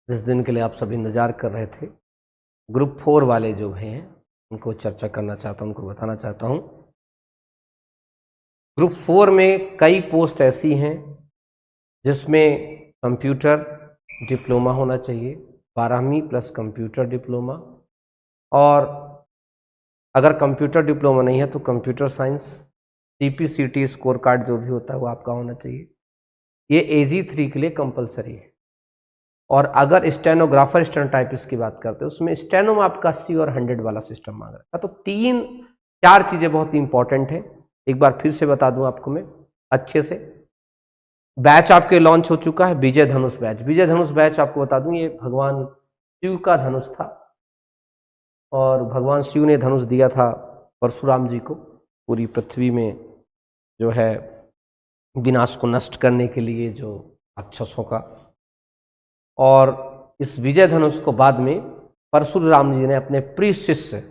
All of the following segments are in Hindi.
जिस दिन के लिए आप सब इंतज़ार कर रहे थे, ग्रुप 4 वाले जो हैं उनको चर्चा करना चाहता हूँ, उनको बताना चाहता हूँ। ग्रुप 4 में कई पोस्ट ऐसी हैं जिसमें कंप्यूटर डिप्लोमा होना चाहिए, 12वीं प्लस कंप्यूटर डिप्लोमा, और अगर कंप्यूटर डिप्लोमा नहीं है तो computer science, CPCT score card जो भी होता है वो आपका होना चाहिए। ये AG3 के लिए कंपलसरी है। और अगर स्टेनोग्राफर स्टेनोटाइपिस्ट की बात करते हैं उसमें स्टेनो में आपका 80 और 100 वाला सिस्टम मांग रहा है। तो 3-4 चीज़ें बहुत इंपॉर्टेंट हैं। एक बार फिर से बता दूं आपको मैं अच्छे से। बैच आपके लॉन्च हो चुका है, विजय धनुष बैच। विजय धनुष बैच आपको बता दूं ये भगवान शिव का धनुष था और भगवान शिव ने धनुष दिया था परशुराम जी को पूरी पृथ्वी में जो है विनाश को नष्ट करने के लिए, जो राक्षसों का। और इस विजय धनुष को बाद में परशुराम जी ने अपने प्रिय शिष्य।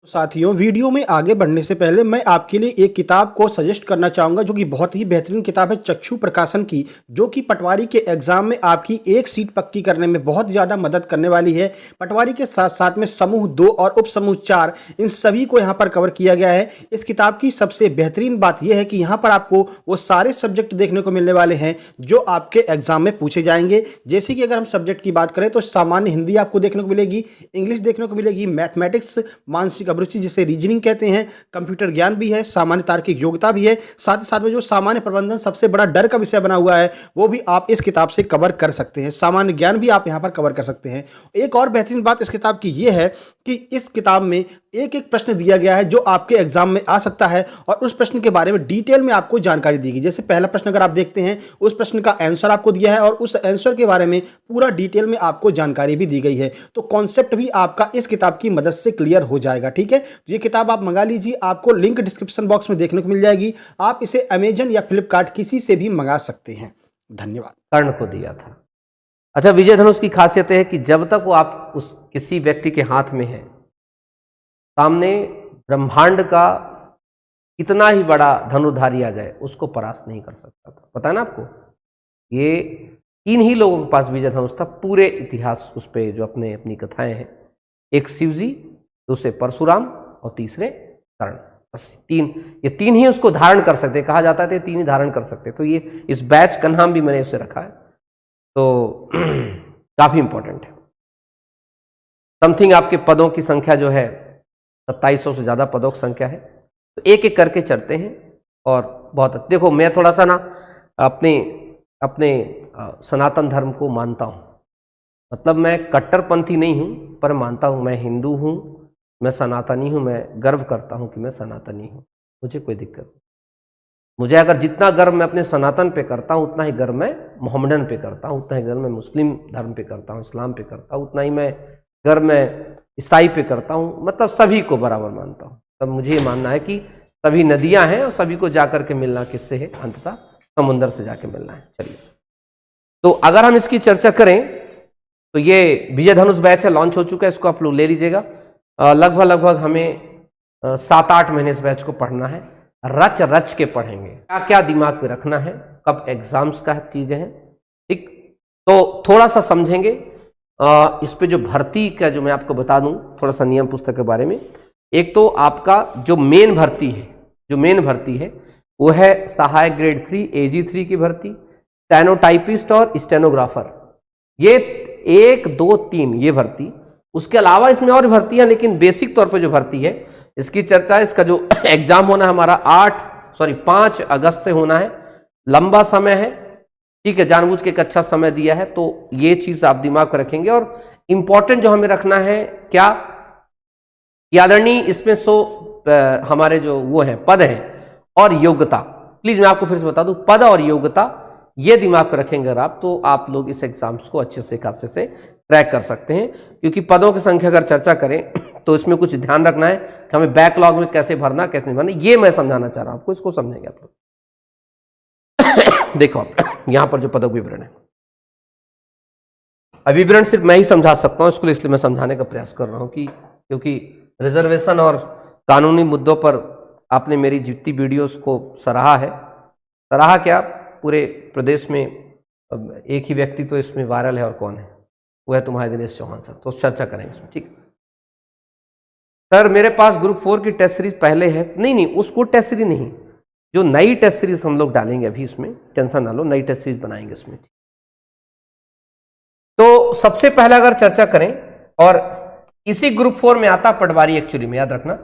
साथियों, वीडियो में आगे बढ़ने से पहले मैं आपके लिए एक किताब को सजेस्ट करना चाहूँगा जो कि बहुत ही बेहतरीन किताब है चक्षु प्रकाशन की, जो कि पटवारी के एग्जाम में आपकी एक सीट पक्की करने में बहुत ज़्यादा मदद करने वाली है। पटवारी के साथ साथ में समूह 2 और उप समूह 4 इन सभी को यहाँ पर कवर किया गया है। इस किताब की सबसे बेहतरीन बात यह है कि यहाँ पर आपको वो सारे सब्जेक्ट देखने को मिलने वाले हैं जो आपके एग्जाम में पूछे जाएंगे। जैसे कि अगर हम सब्जेक्ट की बात करें तो सामान्य हिंदी आपको देखने को मिलेगी, इंग्लिश देखने को मिलेगी, मैथमेटिक्स, मानसिक अभिरुचि जिसे रीजनिंग कहते हैं, कंप्यूटर ज्ञान भी है, सामान्य तार्किक योग्यता भी है। साथ ही साथ में जो सामान्य प्रबंधन सबसे बड़ा डर का विषय बना हुआ है वो भी आप इस किताब से कवर कर सकते हैं। सामान्य ज्ञान भी आप यहाँ पर कवर कर सकते हैं। एक और बेहतरीन बात इस किताब की यह है कि इस किताब में एक एक प्रश्न दिया गया है जो आपके एग्जाम में आ सकता है और उस प्रश्न के बारे में डिटेल में आपको जानकारी दी गई। जैसे पहला प्रश्न अगर आप देखते हैं उस प्रश्न का आंसर आपको दिया है और उस आंसर के बारे में पूरा डिटेल में आपको जानकारी भी दी गई है। तो कॉन्सेप्ट भी आपका इस किताब की मदद से क्लियर हो जाएगा। ठीक है, ये किताब आप मंगा लीजिए, आपको लिंक डिस्क्रिप्शन बॉक्स में देखने को मिल जाएगी। आप इसे अमेजन या फ्लिपकार्ट किसी से भी मंगा सकते हैं। धन्यवाद। कर्ण को दिया था। अच्छा, विजय धनुष की खासियत है कि जब तक वो आप उस किसी व्यक्ति के हाथ में है, सामने ब्रह्मांड का कितना ही बड़ा धनुर्धारी आ जाए उसको परास्त नहीं कर सकता था। पता है ना आपको, ये 3 ही लोगों के पास विजय धनुष था पूरे इतिहास उस पे जो अपनी कथाएं हैं। एक शिवजी, दूसरे परशुराम और तीसरे कर्ण। बस 3, ये 3 ही उसको धारण कर सकते। कहा जाता है 3 ही धारण कर सकते। तो ये इस बैच का नाम भी मैंने इसे रखा है, तो काफी इंपॉर्टेंट है। समथिंग आपके पदों की संख्या जो है 2700 से ज्यादा पदों की संख्या है। तो एक एक करके चलते हैं। और बहुत देखो, मैं थोड़ा सा ना अपने सनातन धर्म को मानता हूँ। मतलब मैं कट्टरपंथी नहीं हूँ, पर मानता हूँ मैं हिंदू हूँ, मैं सनातनी हूँ, मैं गर्व करता हूँ कि मैं सनातनी हूँ। मुझे कोई दिक्कत नहीं। मुझे अगर जितना गर्व मैं अपने सनातन पे करता हूँ उतना ही गर्व मैं मोहम्मदन पे करता हूँ, उतना ही गर्व मैं मुस्लिम धर्म पे करता हूँ, इस्लाम पे करता हूँ, उतना ही मैं गर्व मैं ईसाई पे करता हूँ। मतलब सभी को बराबर मानता हूँ। तब मुझे ये मानना है कि सभी नदियाँ हैं और सभी को जाकर के मिलना किससे है? अंततः समुद्र से जाके मिलना है। चलिए, तो अगर हम इसकी चर्चा करें तो ये विजय धनुष बैच है, लॉन्च हो चुका है, इसको आप लोग ले लीजिएगा। लगभग हमें 7-8 महीने इस बैच को पढ़ना है। रच रच के पढ़ेंगे, क्या क्या दिमाग में रखना है, कब एग्जाम्स का चीजें हैं। ठीक, तो थोड़ा सा समझेंगे। इस पे जो भर्ती का जो मैं आपको बता दूं थोड़ा सा नियम पुस्तक के बारे में। एक तो आपका जो मेन भर्ती है वो है सहायक ग्रेड 3 AG3 की भर्ती, स्टेनोटाइपिस्ट और स्टेनोग्राफर। ये 1, 2, 3 ये भर्ती। उसके अलावा इसमें और भर्तियां, लेकिन बेसिक तौर पर जो भर्ती है इसकी चर्चा, इसका जो एग्जाम होना है हमारा 5 अगस्त से होना है। लंबा समय है, ठीक है, जानबूझ के एक अच्छा समय दिया है, तो ये चीज आप दिमाग में रखेंगे। और इंपॉर्टेंट जो हमें रखना है क्या, आदरणीय इसमें हमारे जो वो है पद है और योग्यता। प्लीज मैं आपको फिर से बता दूं, पद और योग्यता ये दिमाग में रखेंगे अगर आप, तो आप लोग इस एग्जाम्स को अच्छे से खासे से क्रैक कर सकते हैं। क्योंकि पदों की संख्या अगर चर्चा करें तो इसमें कुछ ध्यान रखना है कि हमें बैकलॉग में कैसे भरना कैसे नहीं भरना, ये मैं समझाना चाह रहा हूं आपको, इसको समझेंगे आप लोग। देखो यहां पर जो पदक विवरण है, विवरण सिर्फ मैं ही समझा सकता हूं इसको, इसलिए मैं समझाने का प्रयास कर रहा हूं कि क्योंकि रिजर्वेशन और कानूनी मुद्दों पर आपने मेरी जितनी वीडियोस को सराहा है, सराहा क्या, पूरे प्रदेश में एक ही व्यक्ति तो इसमें वायरल है, और कौन है? वो है तुम्हारे दिनेश चौहान सर, तो चर्चा करेंगे इसमें, ठीक है। सर मेरे पास ग्रुप 4 की टेस्ट सीरीज पहले है, नहीं उसको टेस्ट सीरीज नहीं, जो नई टेस्ट सीरीज हम लोग डालेंगे अभी, इसमें टेंशन ना लो, नई टेस्ट सीरीज बनाएंगे इसमें। तो सबसे पहले अगर चर्चा करें, और इसी ग्रुप 4 में आता पटवारी, एक्चुअली में याद रखना,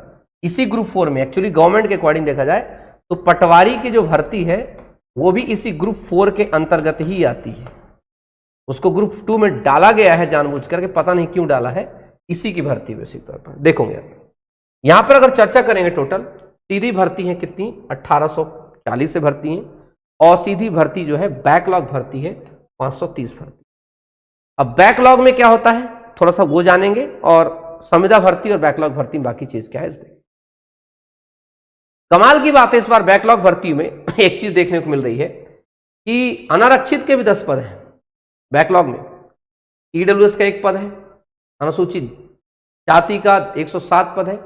इसी ग्रुप 4 में एक्चुअली गवर्नमेंट के अकॉर्डिंग देखा जाए तो पटवारी की जो भर्ती है वो भी इसी ग्रुप 4 के अंतर्गत ही आती है। उसको ग्रुप 2 में डाला गया है जानबूझ करके, पता नहीं क्यों डाला है, इसी की भर्ती बेसिक तौर पर देखोगे। यहां पर अगर चर्चा करेंगे टोटल सीधी भर्ती है कितनी, 1840 से भर्ती है, और सीधी भर्ती जो है बैकलॉग भर्ती है 530 भर्ती। अब बैकलॉग में क्या होता है थोड़ा सा वो जानेंगे, और संविदा भर्ती और बैकलॉग भर्ती में बाकी चीज क्या है इसमें। कमाल की बात है इस बार बैकलॉग भर्ती में एक चीज देखने को मिल रही है कि अनारक्षित के भी 10 पद हैं बैकलॉग में, ईडब्ल्यूएस का 1 पद है, अनुसूचित जाति का 107 पद है,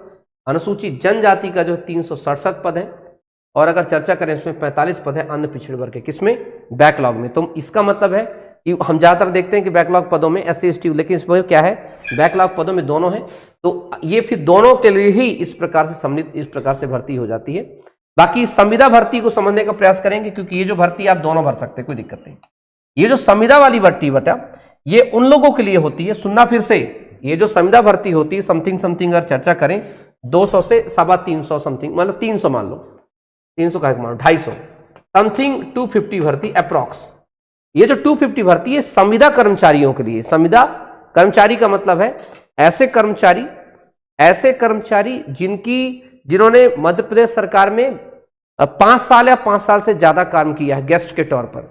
अनुसूचित जनजाति का जो है 367 पद है, और अगर चर्चा करें इसमें 45 पद है अन्य पिछड़े वर्ग के, किसमें, बैकलॉग में। तो इसका मतलब है कि हम ज्यादातर देखते हैं कि बैकलॉग पदों में SC ST, लेकिन इसमें क्या है बैकलॉग पदों में दोनों है, तो ये फिर दोनों के लिए ही इस प्रकार से सम्मिलित, इस प्रकार से भर्ती हो जाती है। बाकी संविदा भर्ती को समझने का प्रयास करेंगे, क्योंकि ये जो भर्ती आप दोनों भर सकते हैं, कोई दिक्कत नहीं। ये जो संविदा वाली भर्ती बेटा ये उन लोगों के लिए होती है, सुनना फिर से, ये जो संविदा भर्ती होती है समथिंग अगर चर्चा करें 200 से 350 समथिंग, मतलब 300 मान लो, 300 का मान लो 250 समथिंग 250 भर्ती अप्रॉक्स। ये जो 250 भर्ती है संविदा कर्मचारियों के लिए। संविदा कर्मचारी का मतलब है ऐसे कर्मचारी जिन्होंने मध्य प्रदेश सरकार में 5 साल या 5 साल से ज्यादा काम किया है गेस्ट के तौर पर,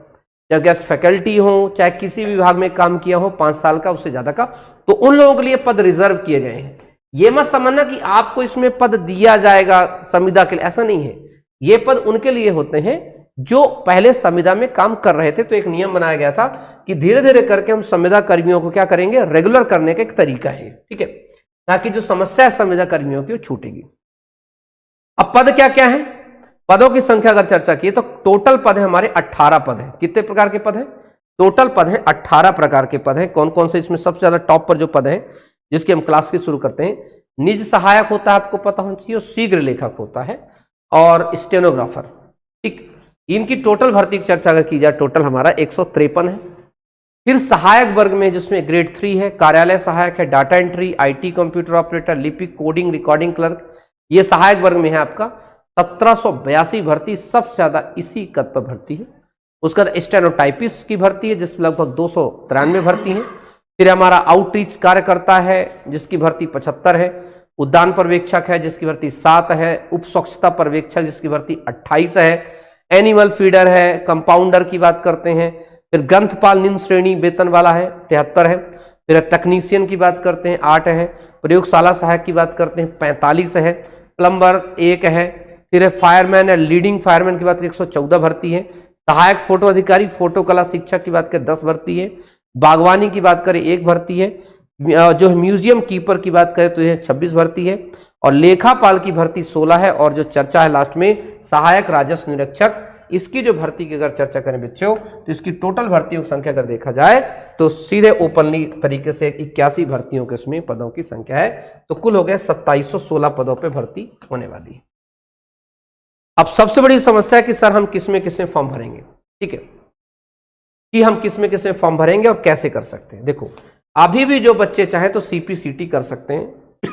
चाहे गेस्ट फैकल्टी हो, चाहे किसी विभाग में काम किया हो 5 साल का उससे ज्यादा का, तो उन लोगों के लिए पद रिजर्व किए गए हैं। ये मत समझना कि आपको इसमें पद दिया जाएगा संविदा के लिए, ऐसा नहीं है। ये पद उनके लिए होते हैं जो पहले संविदा में काम कर रहे थे। तो एक नियम बनाया गया था कि धीरे धीरे करके हम संविदा कर्मियों को क्या करेंगे, रेगुलर करने का एक तरीका है, ठीक है, ताकि जो समस्या है संविदा कर्मियों की वो छूटेगी। अब पद क्या क्या है, पदों की संख्या अगर चर्चा की तो टोटल पद है हमारे 18 पद है। कितने प्रकार के पद हैं, टोटल पद है 18 प्रकार के पद हैं। कौन कौन से, इसमें सबसे ज्यादा टॉप पर जो पद है जिसकी हम क्लास की शुरू करते हैं, निज सहायक होता है, आपको पता होना चाहिए, और शीघ्र लेखक होता है, और स्टेनोग्राफर, ठीक। इनकी टोटल भर्ती की चर्चा अगर की जाए टोटल हमारा 153 है। फिर सहायक वर्ग में जिसमें ग्रेड 3 है, कार्यालय सहायक है, data entry, IT computer operator, लिपिक, कोडिंग, रिकॉर्डिंग क्लर्क, ये सहायक वर्ग में है आपका 1782 भर्ती, सबसे ज्यादा इसी पद पर भर्ती है। उसका स्टेनोटाइपिस्ट की भर्ती है जिसमें लगभग 293 भर्ती है। फिर हमारा आउटरीच कार्यकर्ता है जिसकी भर्ती 75 है, उद्यान पर्यवेक्षक है जिसकी भर्ती 7 है, उप स्वच्छता पर्यवेक्षक जिसकी भर्ती 28 है, एनिमल फीडर है, कंपाउंडर की बात करते हैं, फिर ग्रंथपाल निम्न श्रेणी वेतन वाला है 73 है, फिर टेक्नीशियन की बात करते हैं 8 है, प्रयोगशाला सहायक की बात करते हैं 45 है, प्लम्बर 1 है, फिर फायरमैन या लीडिंग फायरमैन की बात करें 114 भर्ती है, सहायक फोटो अधिकारी, फोटो कला शिक्षक की बात करें 10 भर्ती है, बागवानी की बात करें 1 भर्ती है, जो म्यूजियम कीपर की बात करें तो यह 26 भर्ती है, और लेखापाल की भर्ती 16 है, और जो चर्चा है लास्ट में सहायक राजस्व निरीक्षक, इसकी जो भर्ती की अगर चर्चा करें बच्चों तो इसकी टोटल भर्तियों की संख्या अगर देखा जाए तो सीधे ओपनली तरीके से 81 भर्तियों के इसमें पदों की संख्या है। तो कुल हो गए 2716 पदों पे भर्ती होने वाली है। अब सबसे बड़ी समस्या है कि सर हम किसमें फॉर्म भरेंगे, ठीक है, कि हम किसमें फॉर्म भरेंगे और कैसे कर सकते हैं। देखो अभी भी जो बच्चे चाहे तो CPCT कर सकते हैं।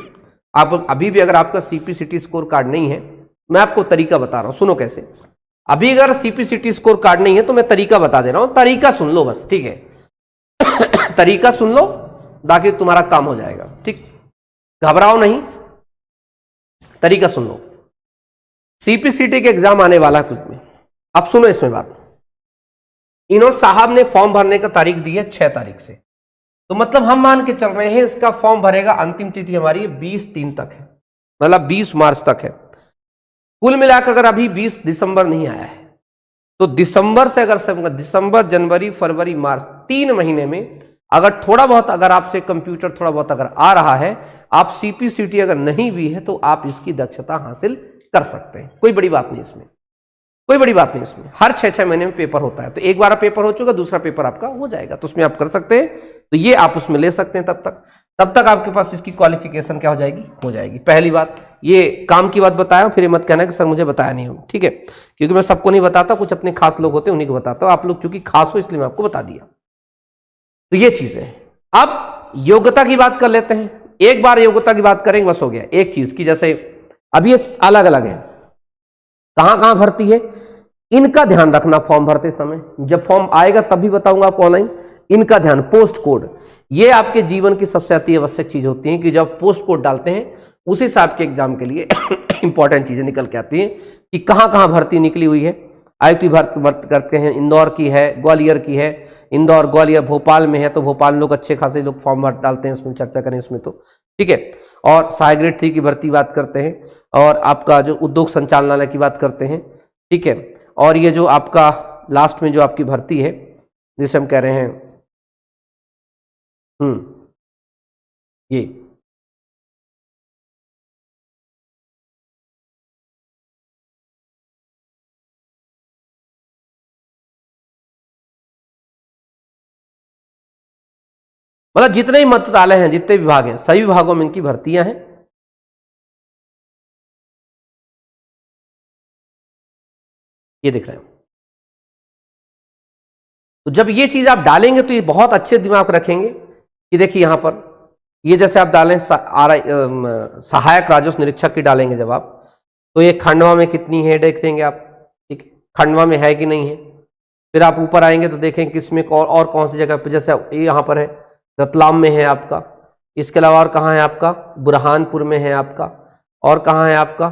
आप अभी भी अगर आपका CPCT स्कोर कार्ड नहीं है, मैं आपको तरीका बता रहा हूं, सुनो कैसे। अभी अगर CPCT स्कोर कार्ड नहीं है तो मैं तरीका बता दे रहा हूं, तरीका सुन लो बस, ठीक है। तरीका सुन लो ताकि तुम्हारा काम हो जाएगा, ठीक, घबराओ नहीं, तरीका सुन लो। CPCT के एग्जाम आने वाला कुछ में, अब सुनो इसमें बात। इन्होंने साहब ने फॉर्म भरने का तारीख दी है 6 तारीख से, तो मतलब हम मान के चल रहे हैं इसका फॉर्म भरेगा, अंतिम तिथि हमारी 20/3 तक है, मतलब 20 मार्च तक है। कुल मिलाकर अगर अभी 20 दिसंबर नहीं आया है तो दिसंबर से अगर दिसंबर, जनवरी, फरवरी, मार्च 3 महीने में अगर थोड़ा बहुत अगर आपसे कंप्यूटर थोड़ा बहुत अगर आ रहा है, आप CPCT अगर नहीं भी है तो आप इसकी दक्षता हासिल कर सकते हैं, कोई बड़ी बात नहीं इसमें। कोई बड़ी बात नहीं इसमें, हर 6-6 महीने में पेपर होता है, तो एक बार पेपर हो चुका, दूसरा पेपर आपका हो जाएगा, तो उसमें आप कर सकते हैं, तो ये आप उसमें ले सकते हैं। तब तक आपके पास इसकी क्वालिफिकेशन क्या हो जाएगी। पहली बात, ये काम की बात बताया, फिर ये मत कहना कि सर मुझे बताया नहीं हो, ठीक है, क्योंकि मैं सबको नहीं बताता, कुछ अपने खास लोग होते हैं उन्हीं को बताता हूं, आप लोग चूंकि खास हो इसलिए मैं आपको बता दिया। तो ये चीज है। अब योग्यता की बात कर लेते हैं, एक बार योग्यता की बात करेंगे बस हो गया। एक चीज की, जैसे अब ये अलग अलग है, कहां कहां भर्ती है, इनका ध्यान रखना फॉर्म भरते समय, जब फॉर्म आएगा तब भी बताऊंगा आपको ऑनलाइन, इनका ध्यान। पोस्ट कोड, ये आपके जीवन की सबसे अति आवश्यक चीज होती है कि जब पोस्ट कोड डालते हैं उसी से आपके एग्जाम के लिए इंपॉर्टेंट चीजें निकल के आती हैं कि कहां कहां भर्ती निकली हुई है। आयुक्त भर्ती करते हैं, इंदौर की है, ग्वालियर की है, इंदौर ग्वालियर भोपाल में है, तो भोपाल लोग अच्छे खासे लोग फॉर्म भर डालते हैं, इसमें चर्चा करें इसमें तो ठीक है। और सहायक ग्रेड 3 की भर्ती बात करते हैं, और आपका जो उद्योग संचालनालय की बात करते हैं, ठीक है। और ये जो आपका लास्ट में जो आपकी भर्ती है जिसे हम कह रहे हैं ये मतलब जितने ही मंत्रालय हैं, जितने विभाग हैं, सभी विभागों में इनकी भर्तियां हैं। ये दिख रहे हैं। तो जब ये चीज आप डालेंगे तो ये बहुत अच्छे दिमाग रखेंगे कि देखिए यहां पर ये जैसे आप डालें सहायक राजस्व निरीक्षक की डालेंगे जब आप, तो ये खंडवा में कितनी है देख देंगे आप, ठीक है, खंडवा में है कि नहीं है। फिर आप ऊपर आएंगे तो देखें किसमें और कौन सी जगह पर, जैसे ये यहाँ पर है रतलाम में है आपका, इसके अलावा और कहाँ है आपका, बुरहानपुर में है आपका, और कहाँ है आपका,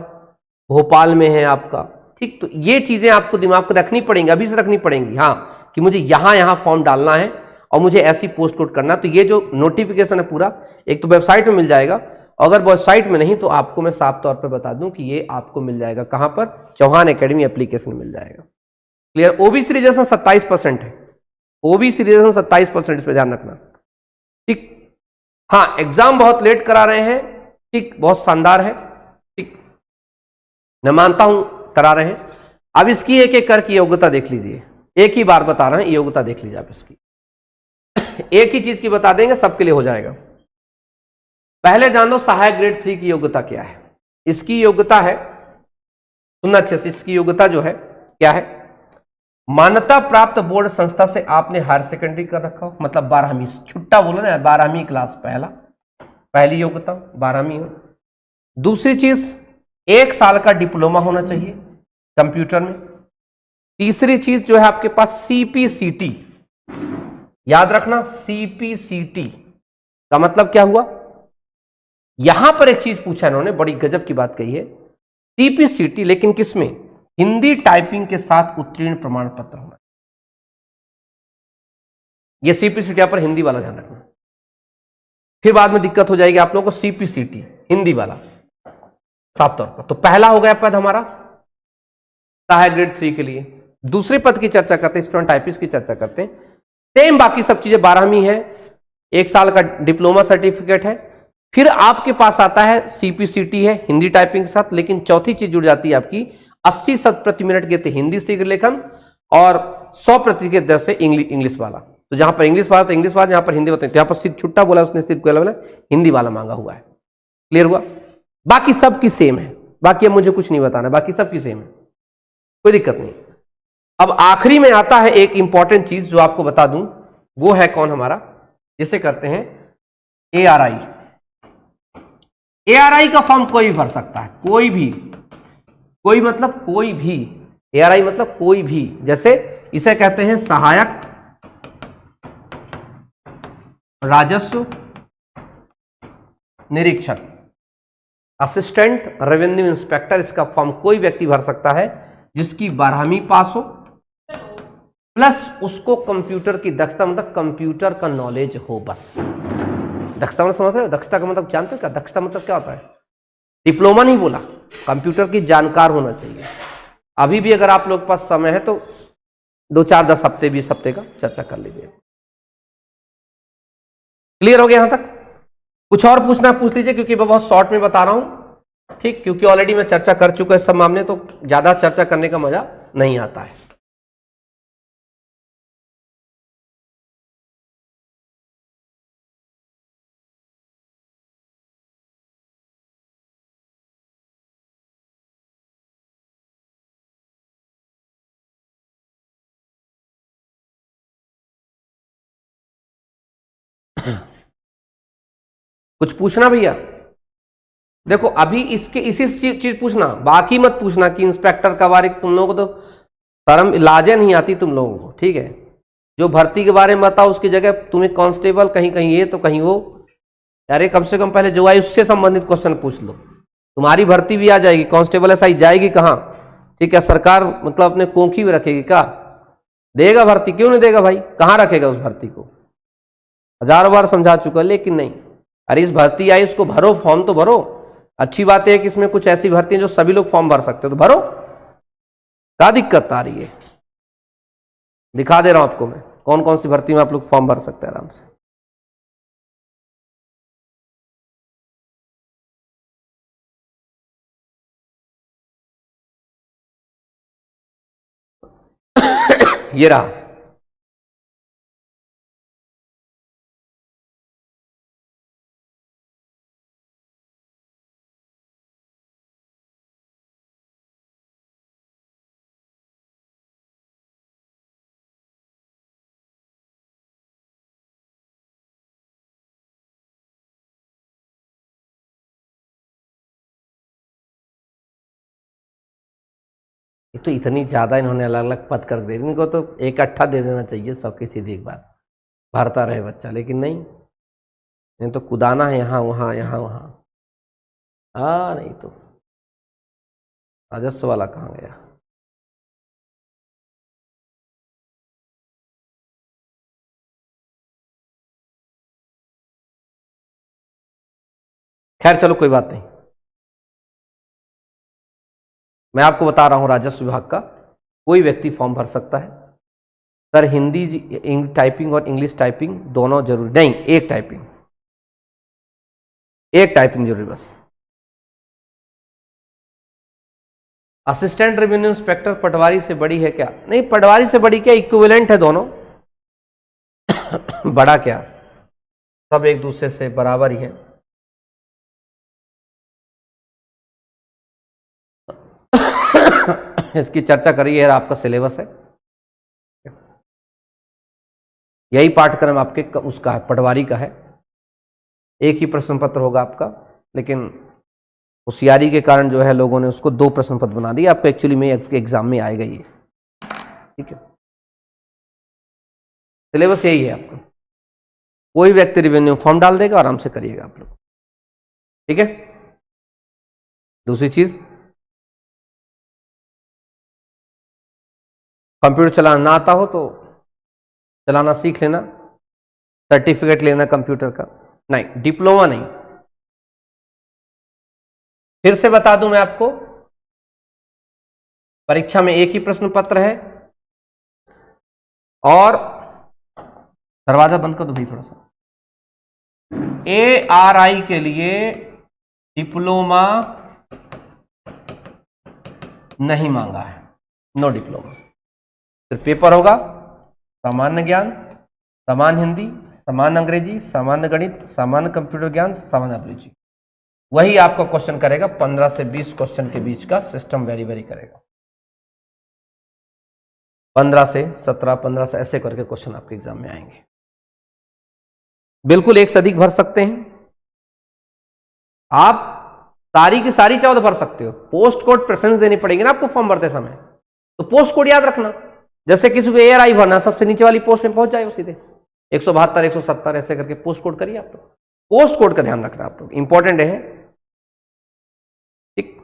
भोपाल में है आपका, ठीक। तो ये चीजें आपको दिमाग को रखनी पड़ेंगी, अभी से रखनी पड़ेंगी, हाँ, कि मुझे यहाँ फॉर्म डालना है और मुझे ऐसी पोस्ट कोड करना। तो ये जो नोटिफिकेशन है पूरा, एक तो वेबसाइट में मिल जाएगा, अगर वेबसाइट में नहीं तो आपको मैं साफ तौर पर बता दूं कि ये आपको मिल जाएगा कहां पर, चौहान एकेडमी एप्लीकेशन मिल जाएगा। क्लियर। ओबीसी रिजर्वेशन 27% है, ओबीसी रिजर्वेशन 27%, इस पर ध्यान रखना, ठीक। हाँ, एग्जाम बहुत लेट करा रहे हैं, ठीक, बहुत शानदार है, ठीक, मैं मानता हूं करा रहे हैं। अब इसकी एक एक करके योग्यता देख लीजिए, एक ही बार बता रहे हैं, योग्यता देख लीजिए आप इसकी एक ही चीज की बता देंगे, सबके लिए हो जाएगा। पहले जान लो सहायक ग्रेड 3 की योग्यता क्या है। इसकी योग्यता है, सुनना अच्छे से, इसकी योग्यता जो है क्या है, मान्यता प्राप्त बोर्ड संस्था से आपने हायर सेकेंडरी कर रखा हो, मतलब 12वीं, छुट्टा बोलो ना, 12वीं क्लास, पहली योग्यता 12वीं हो। दूसरी चीज 1 साल का डिप्लोमा होना चाहिए कंप्यूटर में। तीसरी चीज जो है आपके पास सीपीसीटी, याद रखना, सीपीसीटी का मतलब क्या हुआ। यहां पर एक चीज पूछा इन्होंने, बड़ी गजब की बात कही है, सीपीसीटी लेकिन किसमें, हिंदी टाइपिंग के साथ उत्तीर्ण प्रमाण पत्र होना। यह सीपीसीटी पर हिंदी वाला ध्यान रखना, फिर बाद में दिक्कत हो जाएगी आप लोगों को। सीपीसीटी हिंदी वाला साफ तौर पर। तो पहला हो गया पद हमारा सहायक ग्रेड 3 के लिए। दूसरे पद की चर्चा करते हैं, स्टूडेंट टाइपिस्ट की चर्चा करते हैं। सेम बाकी सब चीजें 12वीं है, 1 साल का डिप्लोमा सर्टिफिकेट है, फिर आपके पास आता है सीपीसीटी है हिंदी टाइपिंग के साथ, लेकिन चौथी चीज जुड़ जाती है आपकी 80 शब्द प्रति मिनट के हिंदी शीघ्र लेखन, और 100% के दर से इंग्लिश वाला। तो जहां पर इंग्लिश वाला तो इंग्लिश वाला, जहां पर हिंदी होता है, यहाँ पर सिर्फ छुट्टा बोला उसने, सिर्फ हिंदी वाला मांगा हुआ है। क्लियर हुआ। बाकी सब की सेम है, बाकी अब मुझे कुछ नहीं बताना, बाकी सब की सेम है, कोई दिक्कत नहीं। अब आखिरी में आता है एक इंपॉर्टेंट चीज जो आपको बता दूं, वो है कौन हमारा, जिसे करते हैं एआरआई। एआरआई का फॉर्म कोई भी भर सकता है, कोई भी, कोई मतलब कोई भी, एआरआई मतलब कोई भी। जैसे इसे कहते हैं सहायक राजस्व निरीक्षक, असिस्टेंट रेवेन्यू इंस्पेक्टर। इसका फॉर्म कोई व्यक्ति भर सकता है जिसकी 12वीं पास हो, प्लस उसको कंप्यूटर की दक्षता, मतलब कंप्यूटर का नॉलेज हो बस। दक्षता मतलब समझ रहे हो, दक्षता का मतलब जानते हो क्या, दक्षता मतलब क्या होता है, डिप्लोमा नहीं बोला, कंप्यूटर की जानकार होना चाहिए। अभी भी अगर आप लोग के पास समय है तो 2, 4, 10 हफ्ते 20 हफ्ते का चर्चा कर लीजिए। क्लियर हो गया यहां तक। कुछ और पूछना पूछ लीजिए, क्योंकि मैं बहुत शॉर्ट में बता रहा हूं, ठीक, क्योंकि ऑलरेडी मैं चर्चा कर चुका इस सब मामले, तो ज्यादा चर्चा करने का मजा नहीं आता है। कुछ पूछना भैया? देखो अभी इसके इसी चीज पूछना, बाकी मत पूछना कि इंस्पेक्टर का बारे, तुम लोगों को तो शर्म लाजे नहीं आती तुम लोगों को, ठीक है। जो भर्ती के बारे में बताओ उसकी जगह तुम्हें कांस्टेबल, कहीं कहीं ये तो कहीं वो, अरे कम से कम पहले जो आई उससे संबंधित क्वेश्चन पूछ लो। तुम्हारी भर्ती भी आ जाएगी, कांस्टेबल एसआई जाएगी कहाँ, ठीक है। सरकार मतलब अपने कोंखी में रखेगी क्या? देगा भर्ती, क्यों नहीं देगा भाई, कहाँ रखेगा उस भर्ती को? हजारों बार समझा चुका, लेकिन नहीं। अरे इस भर्ती आई, उसको भरो, फॉर्म तो भरो। अच्छी बात है कि इसमें कुछ ऐसी भर्ती है जो सभी लोग फॉर्म भर सकते हो, तो भरो, क्या दिक्कत आ रही है? दिखा दे रहा हूं आपको मैं कौन कौन सी भर्ती में आप लोग फॉर्म भर सकते हैं आराम से। ये रहा, ये तो इतनी ज्यादा इन्होंने अलग अलग पद कर दे, इनको तो इकट्ठा दे देना चाहिए, सबकी सीधी एक बात, भरता रहे बच्चा। लेकिन नहीं तो कुदाना है यहाँ वहाँ यहाँ वहाँ। नहीं तो राजस्व वाला कहाँ गया? खैर चलो कोई बात नहीं, मैं आपको बता रहा हूं राजस्व विभाग का कोई व्यक्ति फॉर्म भर सकता है। सर हिंदी टाइपिंग और इंग्लिश टाइपिंग दोनों जरूरी नहीं, एक टाइपिंग जरूरी बस। असिस्टेंट रेवेन्यू इंस्पेक्टर पटवारी से बड़ी है क्या? नहीं, पटवारी से बड़ी क्या, इक्विवेलेंट है दोनों। बड़ा क्या, सब एक दूसरे से बराबर ही है। इसकी चर्चा करिए, आपका सिलेबस है, यही पाठ्यक्रम आपके उसका है, पटवारी का है। एक ही प्रश्न पत्र होगा आपका, लेकिन होशियारी के कारण जो है लोगों ने उसको 2 प्रश्न पत्र बना दिया। आपको एक्चुअली में एग्जाम में आएगा ये, ठीक है। सिलेबस यही है आपका। कोई व्यक्ति रिवेन्यू फॉर्म डाल देगा, आराम से करिएगा आप लोग, ठीक है। दूसरी चीज, कंप्यूटर चलाना ना आता हो तो चलाना सीख लेना, सर्टिफिकेट लेना कंप्यूटर का, नहीं डिप्लोमा नहीं। फिर से बता दूं मैं आपको, परीक्षा में एक ही प्रश्न पत्र है, और दरवाजा बंद कर दो भाई थोड़ा सा। ARI के लिए डिप्लोमा नहीं मांगा है, नो डिप्लोमा। सिर्फ पेपर होगा, सामान्य ज्ञान, सामान्य हिंदी, सामान्य अंग्रेजी, सामान्य गणित, सामान्य कंप्यूटर ज्ञान, सामान्य अभिरुचि। वही आपका क्वेश्चन करेगा, 15 से 20 क्वेश्चन के बीच का सिस्टम वेरी करेगा। 15 से 17, 15 से ऐसे करके क्वेश्चन आपके एग्जाम में आएंगे। बिल्कुल एक से अधिक भर सकते हैं आप, सारी की सारी चाहो तो भर सकते हो। पोस्ट कोड प्रेफरेंस देनी पड़ेगी ना आपको फॉर्म भरते समय, तो पोस्ट कोड याद रखना। जैसे किसी को ARI भरना, सबसे नीचे वाली पोस्ट में पहुंच जाए वो सीधे 172, 170 ऐसे करके पोस्ट कोड करिए आप लोग। पोस्ट कोड का ध्यान रखना आप लोग, इंपॉर्टेंट है, ठीक।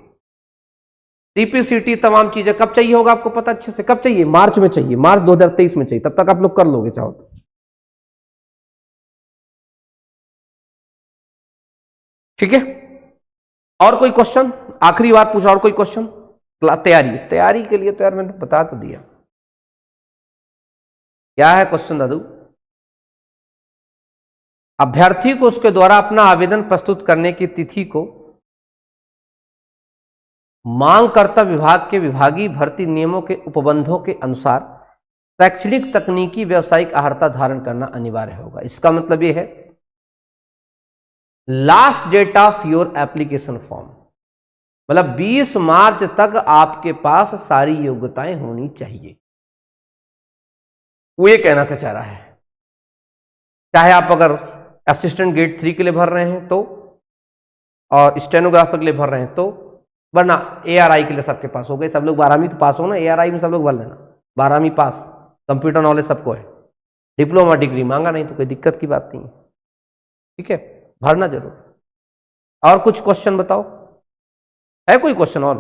CPCT तमाम चीजें कब चाहिए होगा आपको पता अच्छे से, कब चाहिए? मार्च में चाहिए, मार्च 2023 में चाहिए, तब तक आप लोग कर लोगे चाहो तो, ठीक है। और कोई क्वेश्चन? आखिरी बार पूछा, और कोई क्वेश्चन? तैयारी के लिए तो यार मैंने बता तो दिया। क्या है क्वेश्चन दादू? अभ्यर्थी को उसके द्वारा अपना आवेदन प्रस्तुत करने की तिथि को मांगकर्ता विभाग के विभागीय भर्ती नियमों के उपबंधों के अनुसार शैक्षणिक तकनीकी व्यावसायिक अर्हता धारण करना अनिवार्य होगा। इसका मतलब यह है last date of your application form, मतलब 20 मार्च तक आपके पास सारी योग्यताएं होनी चाहिए। वो ये कहना क्या चाह रहा है, चाहे आप अगर असिस्टेंट ग्रेड 3 के लिए भर रहे हैं तो, और स्टेनोग्राफर के लिए भर रहे हैं तो, वरना ARI के लिए सबके पास हो गए। सब लोग 12वीं तो पास हो ना, ARI में सब लोग भर लेना, 12वीं पास, कंप्यूटर नॉलेज सबको है, डिप्लोमा डिग्री मांगा नहीं तो कोई दिक्कत की बात नहीं है। ठीक है, भरना जरूर। और कुछ क्वेश्चन बताओ, है कोई क्वेश्चन और?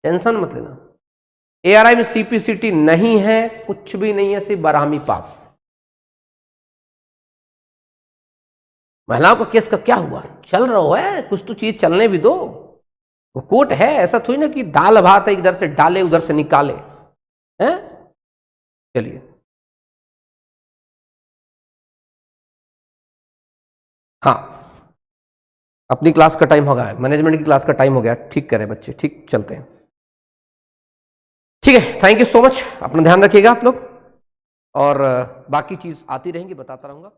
टेंशन मत लेना। ARI में CPCT नहीं है, कुछ भी नहीं है, सिर्फ 12वीं पास। महिलाओं का केस का क्या हुआ? चल रहा है, कुछ तो चीज चलने भी दो। वो कोर्ट है, ऐसा थोड़ी ना कि दाल भात है इधर से डाले उधर से निकाले हैं। चलिए, हाँ, अपनी क्लास का टाइम हो गया, मैनेजमेंट की क्लास का टाइम हो गया। ठीक करें बच्चे, ठीक, चलते हैं। ठीक है, थैंक यू सो मच, अपना ध्यान रखिएगा आप लोग, और बाकी चीज आती रहेंगी, बताता रहूंगा।